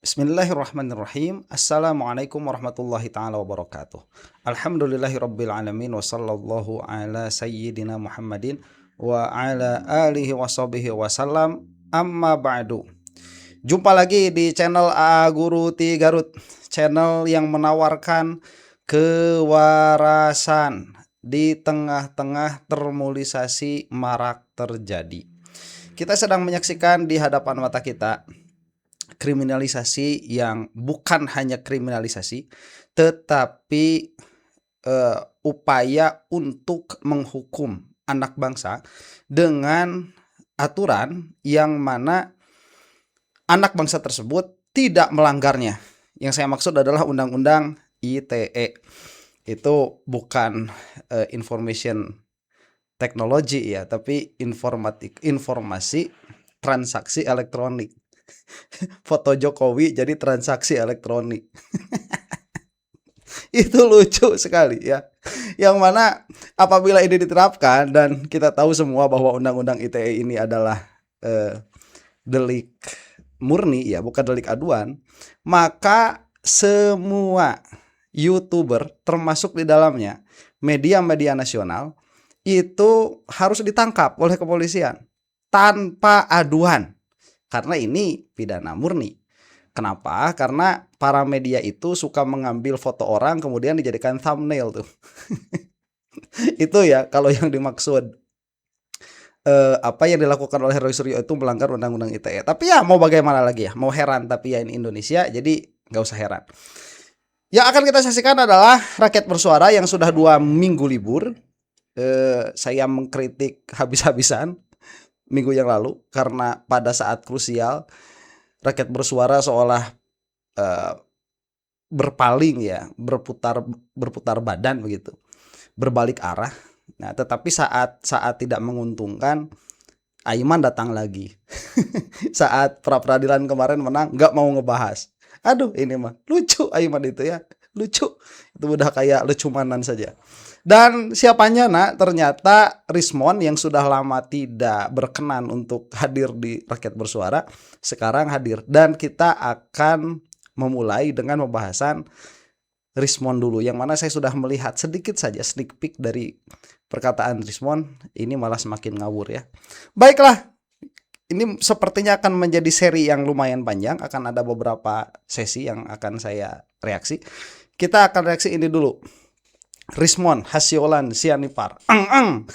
Bismillahirrahmanirrahim. Assalamualaikum warahmatullahi ta'ala wabarakatuh. Alhamdulillahi rabbil alamin. Wa sallallahu ala sayyidina Muhammadin wa ala alihi wa sahbihi wasallam. Amma ba'du. Jumpa lagi di channel AA Guru Ti Garut, channel yang menawarkan kewarasan di tengah-tengah termobilisasi marak terjadi. Kita sedang menyaksikan di hadapan mata kita kriminalisasi yang bukan hanya kriminalisasi, tetapi upaya untuk menghukum anak bangsa dengan aturan yang mana anak bangsa tersebut tidak melanggarnya. Yang saya maksud adalah Undang-Undang ITE. Itu bukan information technology ya, tapi informasi transaksi elektronik. Foto Jokowi jadi transaksi elektronik. Itu lucu sekali ya. Yang mana apabila ini diterapkan, dan kita tahu semua bahwa Undang-Undang ITE ini adalah delik murni ya, bukan delik aduan, maka semua YouTuber termasuk di dalamnya media-media nasional itu harus ditangkap oleh kepolisian tanpa aduan. Karena ini pidana murni. Kenapa? Karena para media itu suka mengambil foto orang kemudian dijadikan thumbnail tuh. Itu ya kalau yang dimaksud apa yang dilakukan oleh Roy Suryo itu melanggar Undang-Undang ITE. Tapi ya mau bagaimana lagi ya, mau heran, tapi ya ini Indonesia jadi nggak usah heran. Yang akan kita saksikan adalah rakyat bersuara yang sudah 2 minggu libur. Saya mengkritik habis-habisan minggu yang lalu karena pada saat krusial rakyat bersuara seolah berpaling ya, berputar badan begitu, berbalik arah. Nah, tetapi saat tidak menguntungkan, Aiman datang lagi. Saat pra peradilan kemarin menang, nggak mau ngebahas. Aduh, ini mah lucu Aiman itu ya, lucu. Itu udah kayak lecumanan saja. Dan siapanya nak? Ternyata Rismon yang sudah lama tidak berkenan untuk hadir di Rakyat Bersuara sekarang hadir. Dan kita akan memulai dengan pembahasan Rismon dulu, yang mana saya sudah melihat sedikit saja sneak peek dari perkataan Rismon. Ini malah semakin ngawur ya. Baiklah, ini sepertinya akan menjadi seri yang lumayan panjang. Akan ada beberapa sesi yang akan saya reaksi. Kita akan reaksi ini dulu. Rismon Hasiolan Sianipar.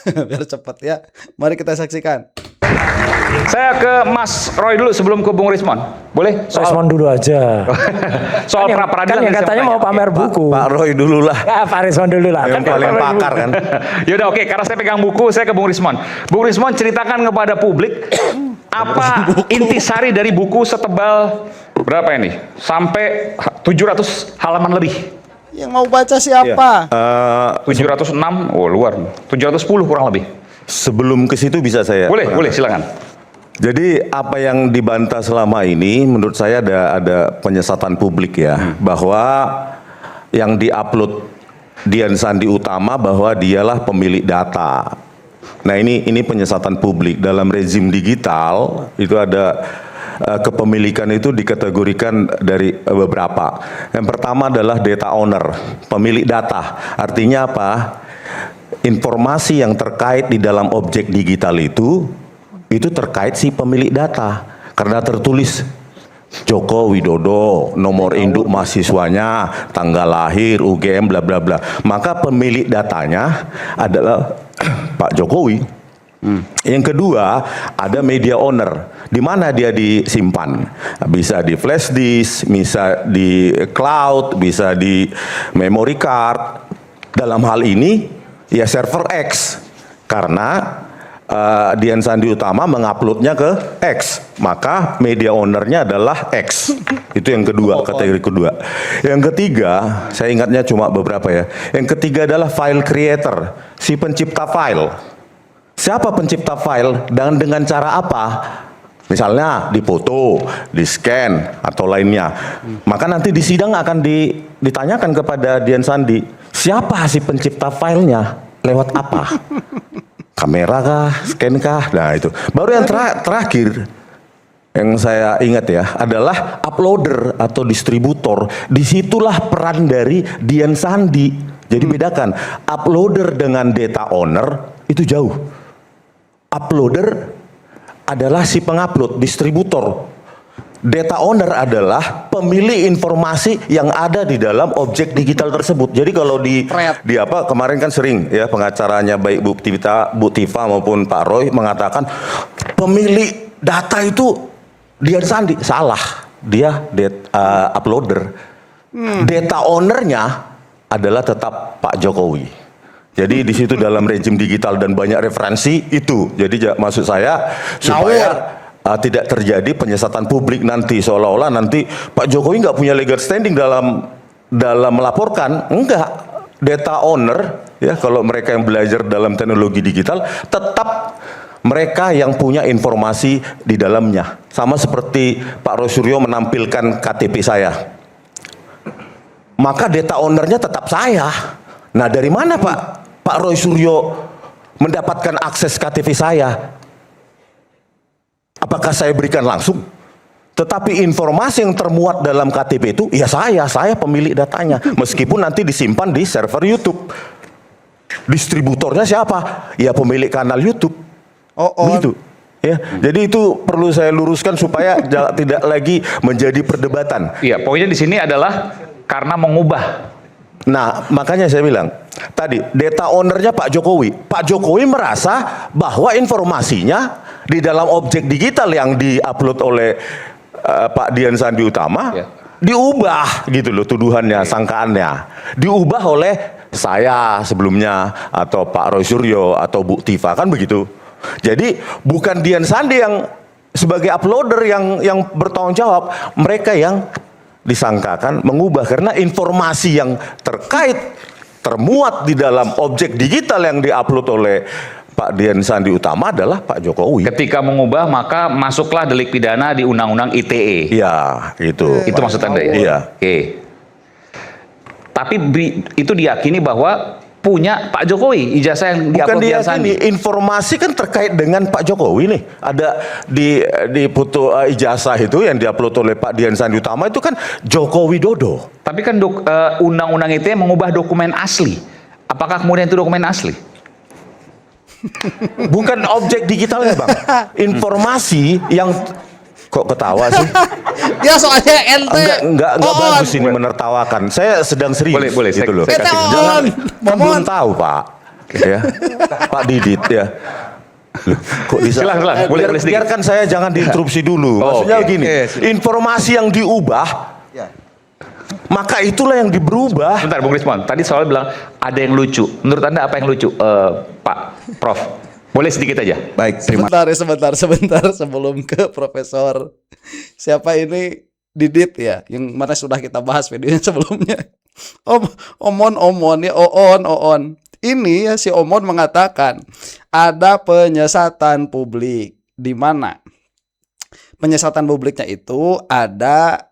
Biar cepat ya. Mari kita saksikan. Saya ke Mas Roy dulu sebelum ke Bung Rismon. Boleh? Rismon dulu aja. Soal pra peradilan kan yang katanya mau pamer buku. Pak Roy dulu lah. Ya, Pak Rismon dulu lah. Yang paling pakar kan. Yaudah oke, karena saya pegang buku, saya ke Bung Rismon. Bung Rismon ceritakan kepada publik apa intisari dari buku setebal berapa ini? Sampai 700 halaman lebih. Yang mau baca siapa? 706, oh luar. 710 kurang lebih. Sebelum ke situ bisa saya? Boleh silakan. Jadi apa yang dibantah selama ini menurut saya ada penyesatan publik ya, bahwa yang diupload Dian Sandi Utama bahwa dialah pemilik data. Nah ini penyesatan publik. Dalam rezim digital itu ada kepemilikan itu dikategorikan dari beberapa. Yang pertama adalah data owner, pemilik data. Artinya apa? Informasi yang terkait di dalam objek digital itu terkait si pemilik data. Karena tertulis Joko Widodo, nomor induk mahasiswanya, tanggal lahir, UGM, bla bla bla. Maka pemilik datanya adalah Pak Jokowi. Yang kedua, ada media owner, di mana dia disimpan. Bisa di flash disk, bisa di cloud, bisa di memory card. Dalam hal ini, ya server X. Karena Dian Sandi Utama menguploadnya ke X, maka media ownernya adalah X. Itu yang kedua, kategori kedua. Yang ketiga, saya ingatnya cuma beberapa ya. Yang ketiga adalah file creator, si pencipta file. Siapa pencipta file dan dengan cara apa? Misalnya dipoto, di scan atau lainnya. Maka nanti di sidang akan ditanyakan kepada Dian Sandi, siapa si pencipta filenya? Lewat apa? Kamera kah? Scan kah? Nah itu. Baru yang terakhir yang saya ingat ya adalah uploader atau distributor. Disitulah peran dari Dian Sandi. Jadi bedakan uploader dengan data owner itu jauh. Uploader adalah si pengupload, distributor. Data owner adalah pemilik informasi yang ada di dalam objek digital tersebut. Jadi kalau di apa kemarin kan sering ya pengacaranya baik Bu Tifa maupun Pak Roy mengatakan pemilik data itu Dian Sandi. Salah, dia uploader. Data ownernya adalah tetap Pak Jokowi. Jadi di situ dalam rejim digital dan banyak referensi itu. Jadi maksud saya supaya tidak terjadi penyesatan publik nanti seolah-olah nanti Pak Jokowi nggak punya legal standing dalam melaporkan. Enggak, data owner ya kalau mereka yang belajar dalam teknologi digital tetap mereka yang punya informasi di dalamnya. Sama seperti Pak Roy Suryo menampilkan KTP saya, maka data ownernya tetap saya. Nah dari mana Pak Roy Suryo mendapatkan akses KTP saya? Apakah saya berikan langsung? Tetapi informasi yang termuat dalam KTP itu, ya saya pemilik datanya. Meskipun nanti disimpan di server YouTube. Distributornya siapa? Ya pemilik kanal YouTube. Begitu. Ya, jadi itu perlu saya luruskan supaya tidak lagi menjadi perdebatan. Iya, poinnya di sini adalah karena mengubah. Nah, makanya saya bilang tadi data ownernya Pak Jokowi. Pak Jokowi merasa bahwa informasinya di dalam objek digital yang diupload oleh Pak Dian Sandi Utama diubah gitu loh tuduhannya, sangkaannya. Diubah oleh saya sebelumnya atau Pak Roy Suryo atau Bu Tifa kan begitu. Jadi bukan Dian Sandi yang sebagai uploader yang bertanggung jawab, mereka yang disangkakan mengubah karena informasi yang termuat di dalam objek digital yang diupload oleh Pak Dian Sandi Utama adalah Pak Jokowi. Ketika mengubah maka masuklah delik pidana di Undang-Undang ITE. Iya, itu. Itu maksud Anda ya? Iya. Oke. Tapi itu diyakini bahwa punya Pak Jokowi ijazah yang Bukan diupload Dian Sandi. Informasi kan terkait dengan Pak Jokowi nih. Ada di foto ijazah itu yang diupload oleh Pak Dian Sandi Utama itu kan Joko Widodo. Tapi kan Undang-Undang ITE mengubah dokumen asli. Apakah kemudian itu dokumen asli? Bukan objek digitalnya Bang. Informasi yang kok ketawa sih? Ya soalnya ente. Enggak bagus ini menertawakan. Saya sedang serius. Boleh, gitu loh. saya kasih. Jangan, belum tahu Pak. Ya. Pak Didit ya. Loh, kok bisa? Silahkan, boleh sedikit. Biarkan saya jangan diinterupsi dulu. Maksudnya gini, informasi yang diubah maka itulah yang berubah. Bentar, Bung Rismon. Tadi soal bilang ada yang lucu. Menurut Anda apa yang lucu, Pak Prof? Boleh sedikit aja. Baik, sebentar sebelum ke Profesor. Siapa ini Didit ya, yang mana sudah kita bahas videonya sebelumnya. Omon ya, Oon. Ini ya si Omon mengatakan ada penyesatan publik, di mana penyesatan publiknya itu ada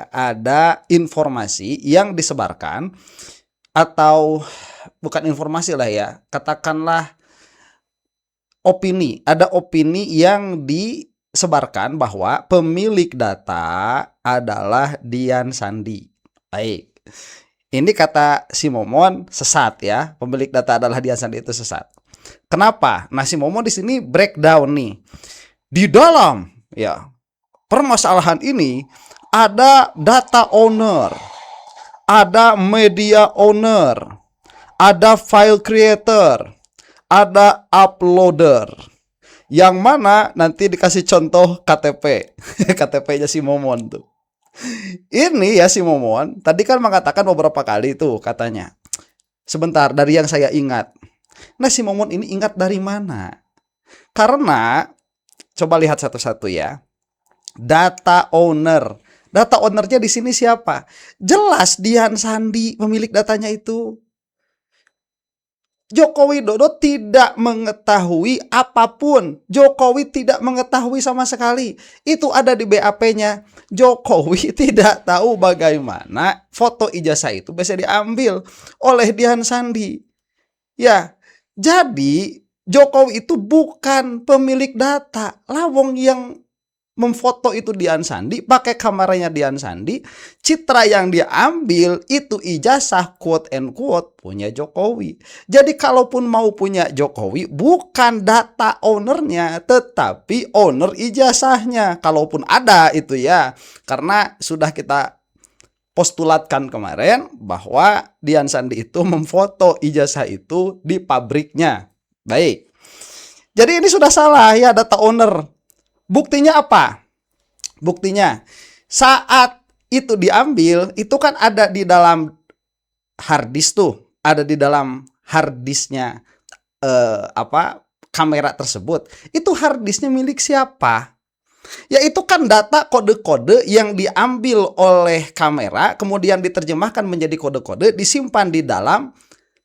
ada informasi yang disebarkan atau bukan informasi lah ya, katakanlah opini. Ada opini yang disebarkan bahwa pemilik data adalah Dian Sandi. Baik. Ini kata si Momon sesat ya, pemilik data adalah Dian Sandi itu sesat. Kenapa? Nah, si Momon di sini breakdown nih. Di dalam ya permasalahan ini ada data owner, ada media owner, ada file creator, ada uploader. Yang mana nanti dikasih contoh KTP. KTP-nya si Momon tuh. Ini ya si Momon tadi kan mengatakan beberapa kali tuh katanya. Sebentar, dari yang saya ingat. Nah, si Momon ini ingat dari mana? Karena coba lihat satu-satu ya. Data owner. Data ownernya di sini siapa? Jelas Dian Sandi pemilik datanya itu. Joko Widodo tidak mengetahui apapun. Jokowi tidak mengetahui sama sekali. Itu ada di BAP-nya. Jokowi tidak tahu bagaimana foto ijazah itu bisa diambil oleh Dian Sandi. Ya, jadi Jokowi itu bukan pemilik data. Lawong yang memfoto itu Dian Sandi, pakai kameranya Dian Sandi, citra yang dia ambil itu ijazah quote and quote punya Jokowi. Jadi kalaupun mau punya Jokowi, bukan data ownernya, tetapi owner ijazahnya. Kalaupun ada itu ya, karena sudah kita postulatkan kemarin bahwa Dian Sandi itu memfoto ijazah itu di pabriknya. Baik. Jadi ini sudah salah ya, data owner. Buktinya apa? Buktinya saat itu diambil, itu kan ada di dalam hard disk tuh, ada di dalam hard disknya kamera tersebut. Itu hard disknya milik siapa? Ya itu kan data kode-kode yang diambil oleh kamera, kemudian diterjemahkan menjadi kode-kode, disimpan di dalam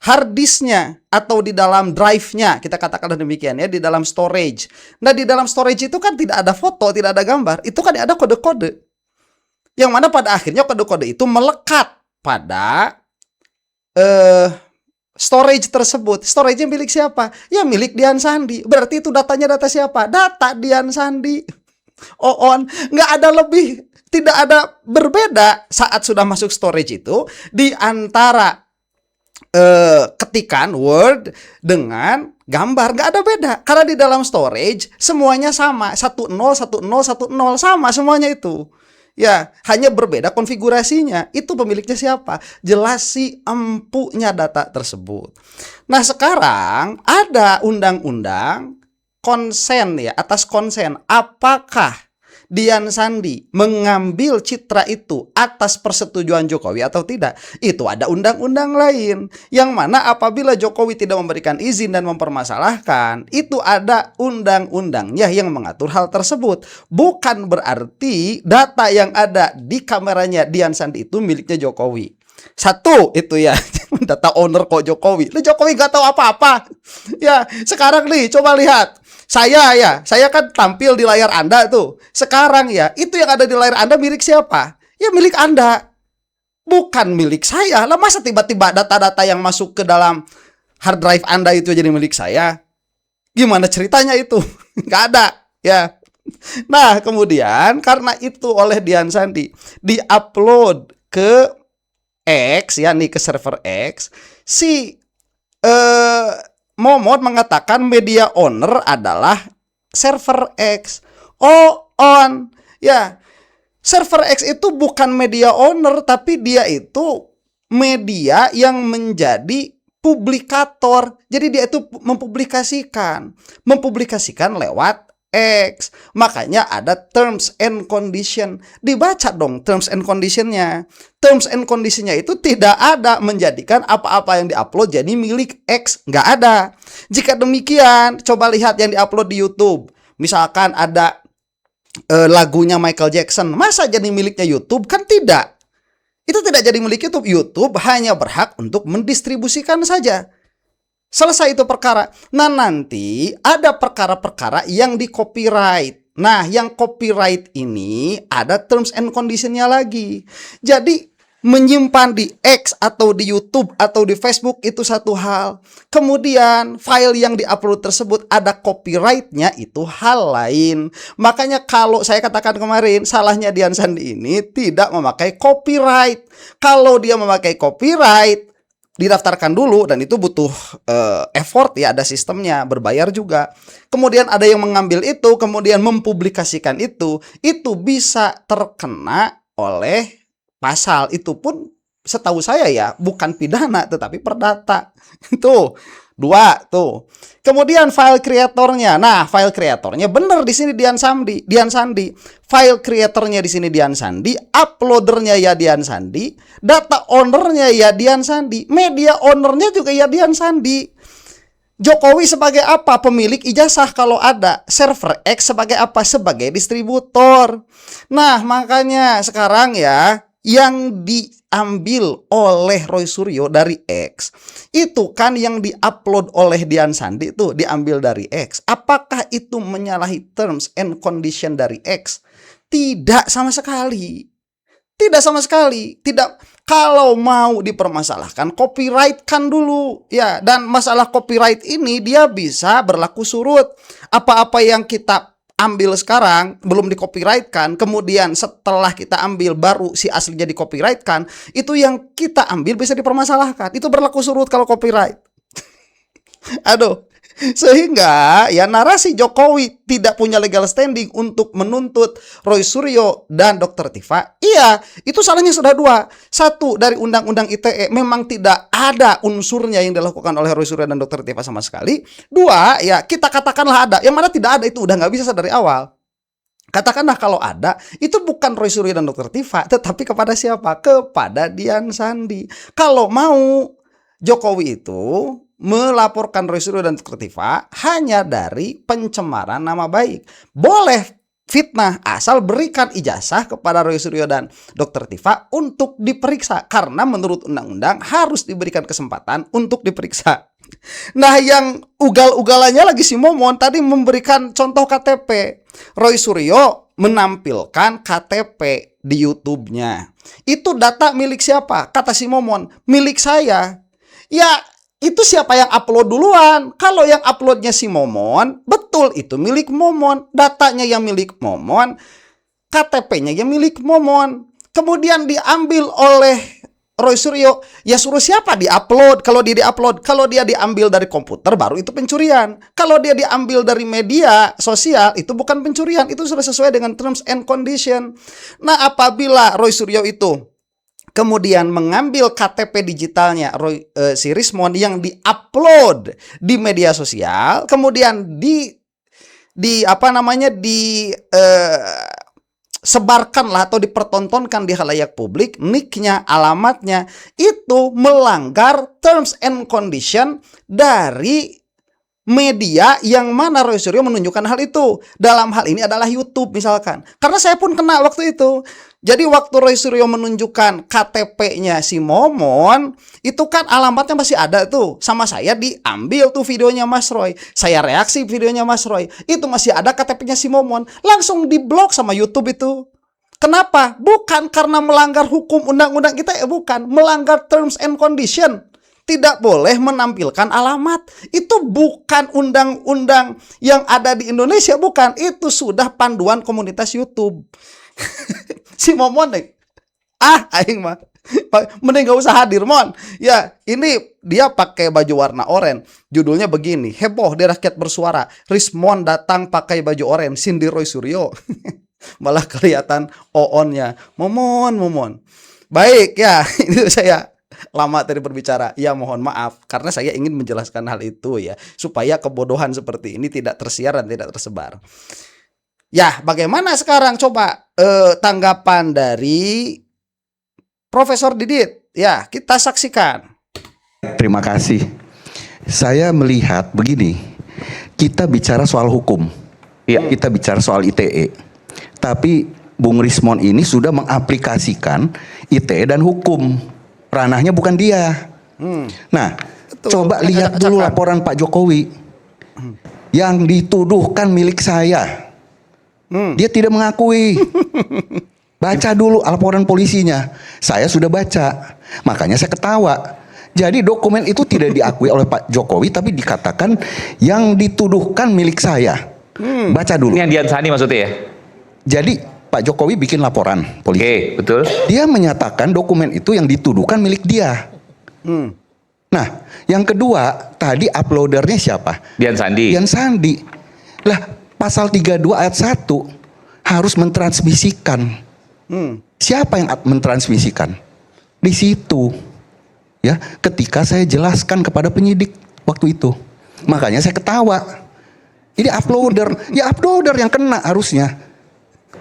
hard disknya atau di dalam drive-nya, kita katakan demikian ya, di dalam storage. Nah di dalam storage itu kan tidak ada foto, tidak ada gambar, itu kan ada kode-kode. Yang mana pada akhirnya kode-kode itu melekat pada storage tersebut. Storage-nya milik siapa? Ya milik Dian Sandi. Berarti itu datanya data siapa? Data Dian Sandi. Nggak ada lebih, tidak ada berbeda saat sudah masuk storage itu di antara ketikan Word dengan gambar, nggak ada beda karena di dalam storage semuanya sama, 101010 sama semuanya itu ya, hanya berbeda konfigurasinya. Itu pemiliknya siapa? Jelas si empunya data tersebut. Nah sekarang ada undang-undang konsen ya, atas konsen. Apakah Dian Sandi mengambil citra itu atas persetujuan Jokowi atau tidak? Itu ada undang-undang lain yang mana apabila Jokowi tidak memberikan izin dan mempermasalahkan, itu ada undang-undangnya yang mengatur hal tersebut. Bukan berarti data yang ada di kameranya Dian Sandi itu miliknya Jokowi. Satu itu ya, data owner kok Jokowi. Jokowi gak tahu apa-apa. Ya, sekarang nih coba lihat. Saya kan tampil di layar Anda tuh. Sekarang ya, itu yang ada di layar Anda milik siapa? Ya milik Anda. Bukan milik saya. Lah masa tiba-tiba data-data yang masuk ke dalam hard drive Anda itu jadi milik saya? Gimana ceritanya itu? Nggak ada, ya. Nah, kemudian karena itu oleh Dian Sandi di-upload ke X, ya nih ke server X, si Momot mengatakan media owner adalah server X. Ya, server X itu bukan media owner, tapi dia itu media yang menjadi publikator. Jadi dia itu mempublikasikan lewat X. Makanya ada terms and condition. Dibaca dong terms and conditionnya. Terms and conditionnya itu tidak ada menjadikan apa-apa yang diupload jadi milik X. Nggak ada. Jika demikian, coba lihat yang diupload di YouTube. Misalkan ada lagunya Michael Jackson. Masa jadi miliknya YouTube? Kan tidak. Itu tidak jadi milik YouTube. YouTube hanya berhak untuk mendistribusikan saja. Selesai itu perkara. Nah nanti ada perkara-perkara yang di copyright. Nah yang copyright ini ada terms and conditionnya lagi. Jadi menyimpan di X atau di YouTube atau di Facebook itu satu hal. Kemudian file yang diupload tersebut ada copyrightnya itu hal lain. Makanya kalau saya katakan kemarin salahnya Dian Sandi ini tidak memakai copyright. Kalau dia memakai copyright, didaftarkan dulu dan itu butuh effort ya, ada sistemnya, berbayar juga. Kemudian ada yang mengambil itu, kemudian mempublikasikan itu bisa terkena oleh pasal. Itu pun setahu saya ya bukan pidana tetapi perdata. Itu dua tuh. Kemudian file kreatornya. Nah, file kreatornya benar di sini Dian Sandi. File kreatornya di sini Dian Sandi, uploadernya ya Dian Sandi, data ownernya ya Dian Sandi, media ownernya juga ya Dian Sandi. Jokowi sebagai apa? Pemilik ijazah kalau ada. Server X sebagai apa? Sebagai distributor. Nah, makanya sekarang ya yang diambil oleh Roy Suryo dari X itu kan yang diupload oleh Dian Sandi itu diambil dari X. Apakah itu menyalahi terms and condition dari X? Tidak sama sekali. Tidak sama sekali, tidak. Kalau mau dipermasalahkan, copyright-kan dulu ya. Dan masalah copyright ini dia bisa berlaku surut. Apa-apa yang kita ambil sekarang belum di copyright-kan, kemudian setelah kita ambil baru si aslinya di copyright-kan, itu yang kita ambil bisa dipermasalahkan. Itu berlaku surut kalau copyright. Aduh. Sehingga ya narasi Jokowi tidak punya legal standing untuk menuntut Roy Suryo dan Dr. Tifa. Iya, itu salahnya sudah dua. Satu, dari undang-undang ITE memang tidak ada unsurnya yang dilakukan oleh Roy Suryo dan Dr. Tifa sama sekali. Dua, ya kita katakanlah ada. Yang mana tidak ada itu udah nggak bisa dari awal. Katakanlah kalau ada, itu bukan Roy Suryo dan Dr. Tifa, tetapi kepada siapa? Kepada Dian Sandi. Kalau mau Jokowi itu melaporkan Roy Suryo dan Dr. Tifa hanya dari pencemaran nama baik. Boleh fitnah asal berikan ijazah kepada Roy Suryo dan Dr. Tifa untuk diperiksa. Karena menurut undang-undang harus diberikan kesempatan untuk diperiksa. Nah, yang ugal-ugalannya lagi si Momon tadi memberikan contoh KTP. Roy Suryo menampilkan KTP di YouTube-nya. Itu data milik siapa? Kata si Momon, milik saya. Ya, itu siapa yang upload duluan? Kalau yang uploadnya si Momon, betul itu milik Momon. Datanya yang milik Momon, KTP-nya yang milik Momon. Kemudian diambil oleh Roy Suryo, ya suruh siapa diupload? Kalau dia diupload, kalau dia diambil dari komputer baru itu pencurian. Kalau dia diambil dari media sosial itu bukan pencurian, itu sudah sesuai dengan terms and condition. Nah, apabila Roy Suryo itu kemudian mengambil KTP digitalnya si Rismon yang diupload di media sosial, kemudian sebarkanlah atau dipertontonkan di khalayak publik, nicknya, alamatnya, itu melanggar terms and condition dari media yang mana Roy Suryo menunjukkan hal itu. Dalam hal ini adalah YouTube misalkan. Karena saya pun kena waktu itu. Jadi waktu Roy Suryo menunjukkan KTP-nya si Momon, itu kan alamatnya masih ada tuh. Sama saya diambil tuh videonya Mas Roy. Saya reaksi videonya Mas Roy. Itu masih ada KTP-nya si Momon. Langsung diblok sama YouTube itu. Kenapa? Bukan karena melanggar hukum undang-undang kita, bukan. Melanggar terms and condition. Tidak boleh menampilkan alamat. Itu bukan undang-undang yang ada di Indonesia, bukan. Itu sudah panduan komunitas YouTube. Si Momon nih, aing mah mending gak usah hadir, Mon. Ya, ini dia pakai baju warna oranye. Judulnya begini, heboh di rakyat bersuara, Rismon datang pakai baju oranye, sindir Roy Suryo. Malah kelihatan oonnya, Momon. Baik ya, itu saya lama tadi berbicara. Ya, mohon maaf karena saya ingin menjelaskan hal itu ya, supaya kebodohan seperti ini tidak tersiar dan tidak tersebar. Ya, bagaimana sekarang coba tanggapan dari Profesor Didit? Ya, kita saksikan. Terima kasih. Saya melihat begini, kita bicara soal hukum, ya, kita bicara soal ITE. Tapi Bung Rismon ini sudah mengaplikasikan ITE dan hukum. Ranahnya bukan dia. Nah, betul, coba lihat dulu laporan Pak Jokowi. Yang dituduhkan milik saya. Dia tidak mengakui. Baca dulu laporan polisinya. Saya sudah baca. Makanya saya ketawa. Jadi dokumen itu tidak diakui oleh Pak Jokowi, tapi dikatakan yang dituduhkan milik saya. Baca dulu. Ini yang Dian Sandi maksudnya ya? Jadi Pak Jokowi bikin laporan polisi. Oke, betul. Dia menyatakan dokumen itu yang dituduhkan milik dia. Nah, yang kedua, tadi uploadernya siapa? Dian Sandi. Dian Sandi. Lah, pasal 32 ayat 1 harus mentransmisikan. Siapa yang mentransmisikan? Di situ. Ya, ketika saya jelaskan kepada penyidik waktu itu. Makanya saya ketawa. Ini uploader, ya uploader yang kena harusnya.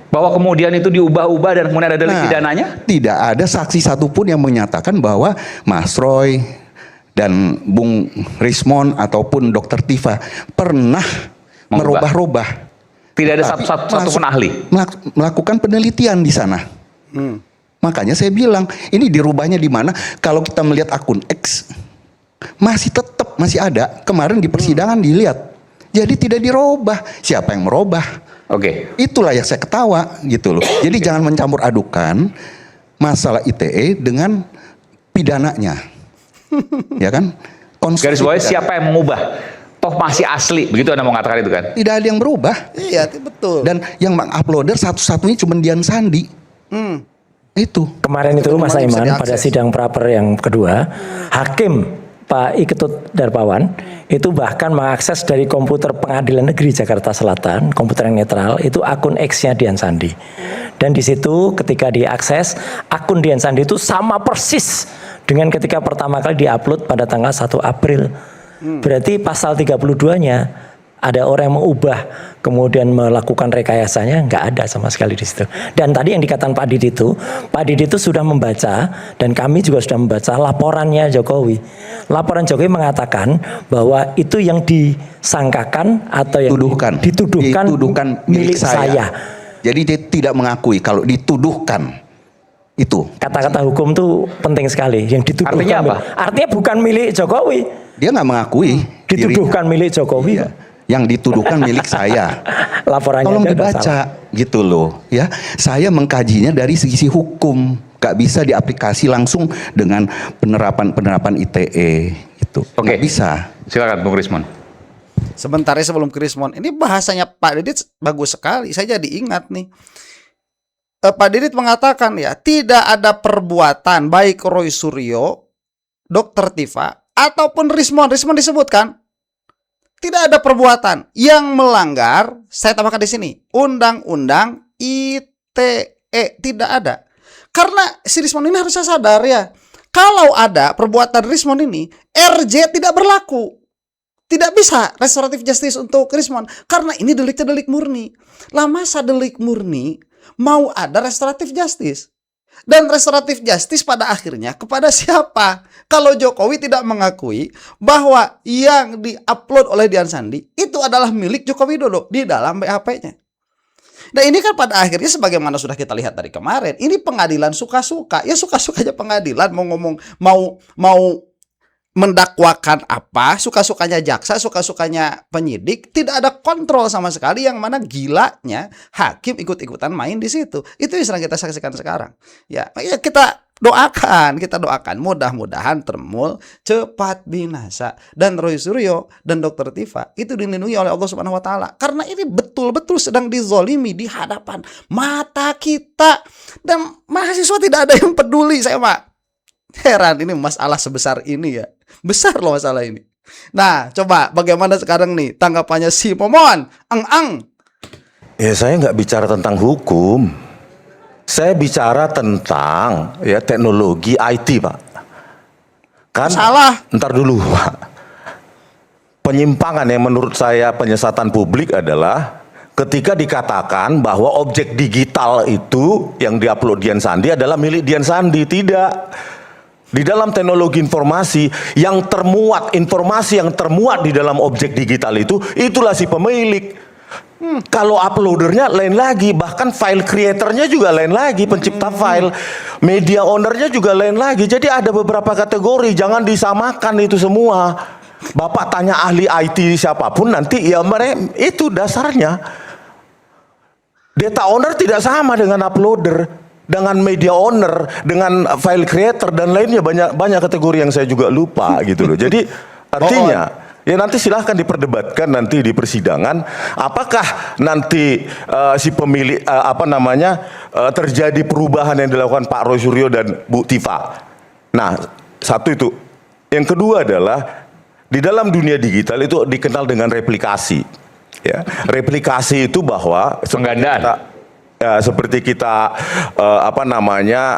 Bahwa kemudian itu diubah-ubah dan kemudian ada delik pidananya? Tidak ada saksi satupun yang menyatakan bahwa Mas Roy dan Bung Rismon ataupun Dr. Tifa pernah merubah-rubah. Tidak ada satupun ahli melakukan penelitian di sana. Makanya saya bilang, ini dirubahnya di mana? Kalau kita melihat akun X, masih ada. Kemarin di persidangan dilihat. Jadi tidak dirubah. Siapa yang merubah? Oke. Itulah yang saya ketawa gitu loh. Jadi jangan mencampur adukan masalah ITE dengan pidananya. Ya kan? Garis bawahnya siapa yang mengubah? Toh masih asli, begitu Anda mau mengatakan itu kan? Tidak ada yang berubah. Iya, betul. Dan yang menguploader satu-satunya cuma Dian Sandi. Itu. Kemarin itu Mas kemarin bisa Aiman pada diakses. sidang praper yang kedua, hakim Pak Iketut Darpawan itu bahkan mengakses dari komputer Pengadilan Negeri Jakarta Selatan, komputer yang netral, itu akun X-nya Dian Sandi. Dan di situ ketika diakses, akun Dian Sandi itu sama persis dengan ketika pertama kali diupload pada tanggal 1 April. Berarti pasal 32-nya ada orang yang mengubah kemudian melakukan rekayasanya, nggak ada sama sekali di situ. Dan tadi yang dikatakan Pak Didi itu sudah membaca dan kami juga sudah membaca laporannya Jokowi. Laporan Jokowi mengatakan bahwa itu yang disangkakan atau yang dituduhkan milik saya. Jadi dia tidak mengakui kalau dituduhkan itu. Kata-kata hukum tuh penting sekali. Yang dituduhkan Artinya apa? Artinya bukan milik Jokowi. Dia nggak mengakui. Dituduhkan milik Jokowi. Iya. Yang dituduhkan milik saya. Laporannya Tolong aja udah dibaca salah. gitu loh ya. Saya mengkajinya dari sisi hukum, gak bisa diaplikasi langsung dengan penerapan ITE gitu. Oke. Nggak bisa. Silakan Bung Rismon. Sebentar ya sebelum ke Rismon. Ini bahasanya Pak Didit bagus sekali. Saya jadi ingat nih. Pak Didit mengatakan ya, tidak ada perbuatan baik Roy Suryo, Dr. Tifa ataupun Rismon disebutkan. Tidak ada perbuatan yang melanggar, saya tambahkan di sini, Undang-Undang ITE. Tidak ada. Karena si Rismon ini harusnya sadar ya, kalau ada perbuatan Rismon ini, RJ tidak berlaku. Tidak bisa restoratif justice untuk Rismon. Karena ini deliknya delik murni. Lah masa delik murni mau ada restoratif justice? Dan restoratif justice pada akhirnya kepada siapa? Kalau Jokowi tidak mengakui bahwa yang diupload oleh Dian Sandi itu adalah milik Joko Widodo di dalam BAP-nya. Nah ini kan pada akhirnya sebagaimana sudah kita lihat dari kemarin, ini pengadilan suka-suka. Ya suka-sukanya pengadilan mau ngomong, mau mendakwakan apa, suka-sukanya jaksa, suka-sukanya penyidik, tidak ada kontrol sama sekali, yang mana gilanya hakim ikut-ikutan main di situ. Itu yang sedang kita saksikan sekarang. Ya, kita doakan mudah-mudahan Tremul cepat binasa dan Roy Suryo dan Dr. Tifa itu dilindungi oleh Allah Subhanahu wa taala. Karena ini betul-betul sedang dizolimi di hadapan mata kita dan mahasiswa tidak ada yang peduli. Saya heran ini masalah sebesar ini ya. Besar loh masalah ini. Nah, coba bagaimana sekarang nih tanggapannya si Momon? Ya saya nggak bicara tentang hukum. Saya bicara tentang ya teknologi IT, Pak. Kan Salah. Ntar dulu, Pak. Penyimpangan yang menurut saya penyesatan publik adalah ketika dikatakan bahwa objek digital itu yang diupload Dian Sandi adalah milik Dian Sandi. Tidak. Di dalam teknologi informasi yang termuat, informasi yang termuat di dalam objek digital itu, itulah si pemilik. Kalau uploadernya lain lagi, bahkan file creatornya juga lain lagi, pencipta file, media ownernya juga lain lagi. Jadi ada beberapa kategori, jangan disamakan itu semua. Bapak tanya ahli IT siapapun nanti, ya mereka itu dasarnya. Data owner tidak sama dengan uploader, dengan media owner, dengan file creator dan lainnya, banyak kategori yang saya juga lupa gitu loh. Jadi artinya ya nanti silahkan diperdebatkan nanti di persidangan apakah nanti si pemilik terjadi perubahan yang dilakukan Pak Roy Suryo dan Bu Tifa. Nah, satu itu. Yang kedua adalah di dalam dunia digital itu dikenal dengan replikasi. Ya, replikasi itu bahwa Penggandaan. seperti kita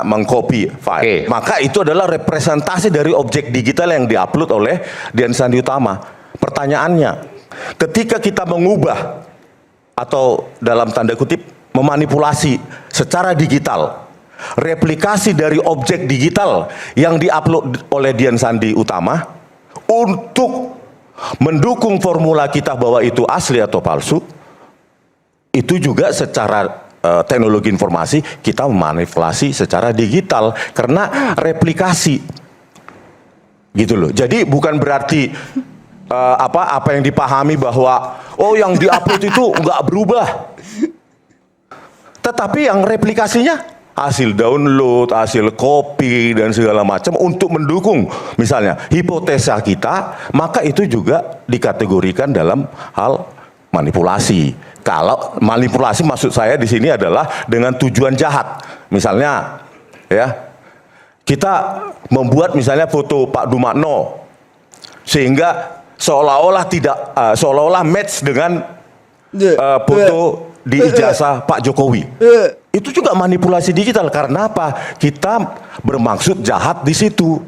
mengcopy file. Oke. Maka itu adalah representasi dari objek digital yang diupload oleh Dian Sandi Utama. Pertanyaannya, ketika kita mengubah atau dalam tanda kutip memanipulasi secara digital replikasi dari objek digital yang diupload oleh Dian Sandi Utama untuk mendukung formula kita bahwa itu asli atau palsu, itu juga secara teknologi informasi kita memanipulasi secara digital karena replikasi gitu loh. Jadi bukan berarti apa yang dipahami bahwa yang diupload itu nggak berubah, tetapi yang replikasinya hasil download, hasil copy dan segala macam untuk mendukung misalnya hipotesa kita, maka itu juga dikategorikan dalam hal manipulasi. Kalau manipulasi maksud saya di sini adalah dengan tujuan jahat. Misalnya ya, kita membuat misalnya foto Pak Dumakno sehingga seolah-olah match dengan foto di ijazah Pak Jokowi. Itu juga manipulasi digital. Karena apa? Kita bermaksud jahat di situ.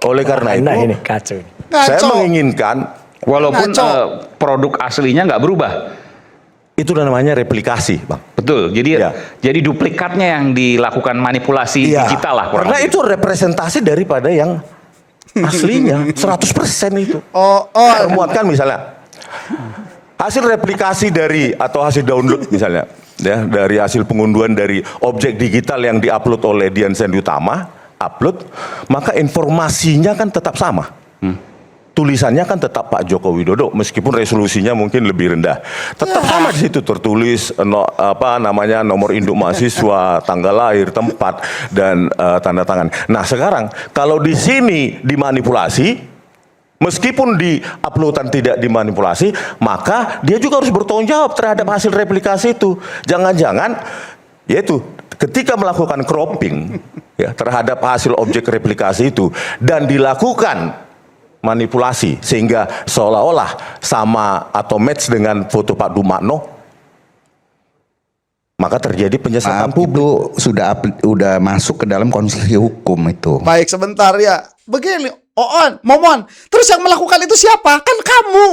Oleh karena Nah, itu, ini kacau. saya menginginkan, Walaupun produk aslinya nggak berubah. itu namanya replikasi, Bang. Betul. Jadi Ya. jadi duplikatnya yang dilakukan manipulasi Iya. digital lah kurang Karena lebih. itu representasi daripada yang aslinya 100% itu. Termuatkan misalnya hasil replikasi dari atau hasil download misalnya ya, dari hasil pengunduhan dari objek digital yang diupload oleh Dian Sandi Utama, maka informasinya kan tetap sama. Tulisannya kan tetap Pak Joko Widodo meskipun resolusinya mungkin lebih rendah. Tetap sama di situ tertulis nomor induk mahasiswa, tanggal lahir, tempat dan tanda tangan. Nah, sekarang kalau di sini dimanipulasi, meskipun di uploadan tidak dimanipulasi, maka dia juga harus bertanggung jawab terhadap hasil replikasi itu. Jangan-jangan yaitu ketika melakukan cropping ya terhadap hasil objek replikasi itu dan dilakukan manipulasi sehingga seolah-olah sama atau match dengan foto Pak Dumakno, maka terjadi penyesatan Itu sudah masuk ke dalam konstruksi hukum itu. Baik, sebentar ya. Begini, Oon, Momon. Terus yang melakukan itu siapa? Kan kamu.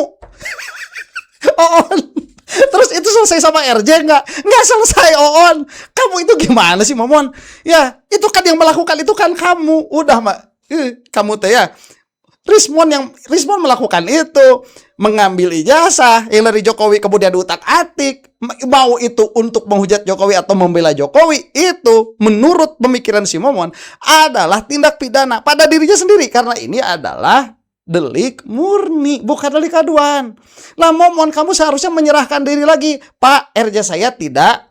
Oon. Terus itu selesai sama RJ nggak? Nggak selesai, Oon. Kamu itu gimana sih, Momon? Ya, itu kan yang melakukan itu kan kamu. Udah, Mak. Kamu teh ya. Rismon melakukan itu, mengambil ijazah yang dari Jokowi kemudian diutak-atik, mau itu untuk menghujat Jokowi atau membela Jokowi, itu menurut pemikiran si Momon adalah tindak pidana pada dirinya sendiri karena ini adalah delik murni, bukan delik aduan. Lah Momon, kamu seharusnya menyerahkan diri lagi. Pak, RJ saya tidak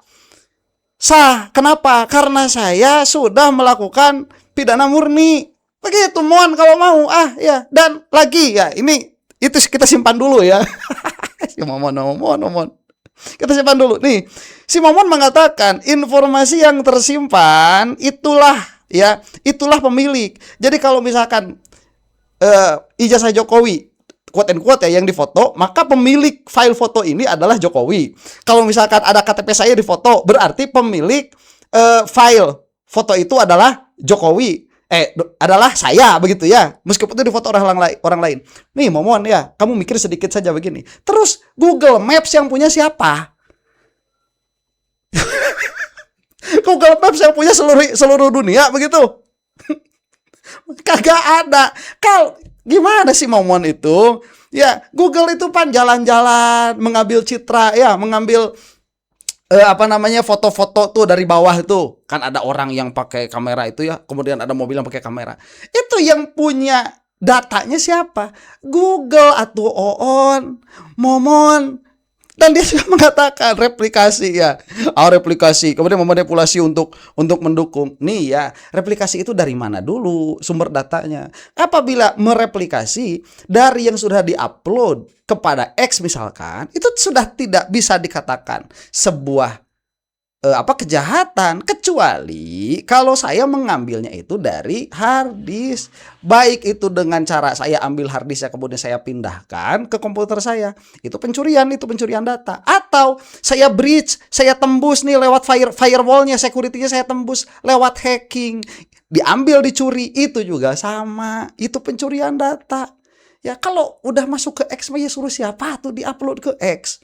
sah. Kenapa? Karena saya sudah melakukan pidana murni. Begitu, Mon, kalau mau. Ya. Dan lagi, ya, itu kita simpan dulu ya. Si Momon. Kita simpan dulu. Nih, si Momon mengatakan informasi yang tersimpan itulah pemilik. Jadi kalau misalkan ijazah Jokowi quote and quote ya yang difoto, maka pemilik file foto ini adalah Jokowi. Kalau misalkan ada KTP saya di foto, berarti pemilik file foto itu adalah Jokowi. Adalah saya, begitu ya. Meskipun itu di foto orang lain. Nih, Momon ya, kamu mikir sedikit saja begini. Terus Google Maps yang punya siapa? Google Maps yang punya seluruh dunia begitu? Kagak ada. Gimana sih Momon itu? Ya, Google itu pan jalan-jalan, mengambil citra ya, mengambil foto-foto tuh dari bawah itu. Kan ada orang yang pakai kamera itu ya, kemudian ada mobil yang pakai kamera. Itu yang punya datanya siapa? Google atau Oon, Momon. Dan dia sudah mengatakan replikasi ya. Replikasi, kemudian memanipulasi untuk mendukung. Nih ya, replikasi itu dari mana dulu sumber datanya? Apabila mereplikasi dari yang sudah diupload kepada X misalkan, itu sudah tidak bisa dikatakan sebuah kejahatan, kecuali kalau saya mengambilnya itu dari hard disk, baik itu dengan cara saya ambil hard disk kemudian saya pindahkan ke komputer saya, itu pencurian data, atau saya breach, saya tembus nih lewat firewallnya, securitynya saya tembus lewat hacking, diambil dicuri, itu juga sama, itu pencurian data. Ya kalau udah masuk ke X, ya suruh siapa tuh diupload ke X.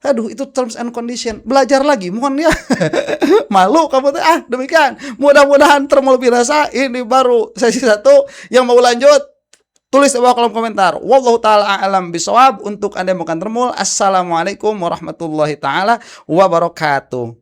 Aduh, itu terms and condition. Belajar lagi, mohon ya. Malu kamu tuh. Demikian. Mudah-mudahan terlebih rasa. Ini baru sesi 1. Yang mau lanjut, tulis di bawah kolom komentar. Wallahu ta'ala a'lam bisawab. Untuk Anda yang bukan termul, assalamualaikum warahmatullahi ta'ala wabarakatuh.